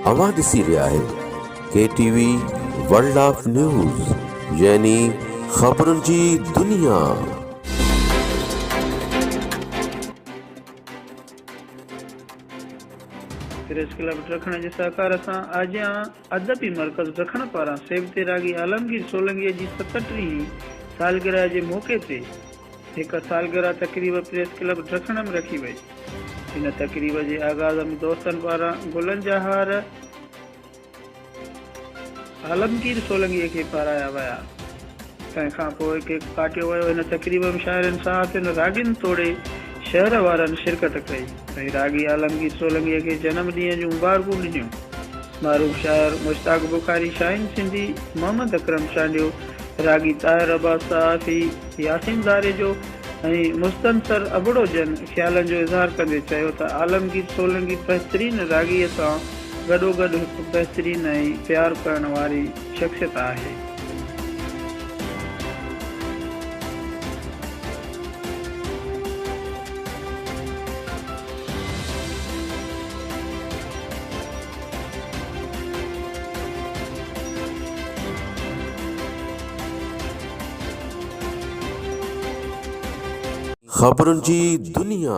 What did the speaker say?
अवां ॾिसी रहिया आहियो KTV वर्ल्ड ऑफ न्यूज़ यानी ख़बरुनि जी दुनिया। प्रेस क्लब रखण जे सहकार सां आजियां अदबी मर्कज़ रखण पारां सेबते राॻी आलमगीर सोलंगीअ जी 37वीं सालगिरह जे मौक़े ते हिकु सालगिरह तक़रीब प्रेस क्लब रखण में रखी वई। हिन तक़रीब जे आगाज़ में दोस्तनि पारां गुलनि जा हार आलमगीर सोलंगीअ खे पाराया विया। तंहिंखां पोइ केक काटियो वियो। हिन तक़रीब में शाइरनि साहतियुनि राॻियुनि तोड़े शहर वारनि शिरकत कई ऐं राॻी आलमगीर सोलंगीअ खे जनम ॾींहं जूं मुबारकूं ॾिनियूं। मारूफ़ शाइर मुश्ताक बुखारी, शाहीन सिंधी, मोहम्मद अकरम शांडियो, राॻी ताहिर अब्बास सहाफ़ी, यासीन ज़ारे जो ऐं मुस्तनसर अबड़ो जन ख़्यालनि जो इज़हार कंदे चयो त आलमगीर सोलंगी बहितरीन राॻीअ सां गॾोगॾु हिकु बहितरीन ऐं प्यार करण वारी शख़्सियत आहे। ख़बरुनि जी दुनिया।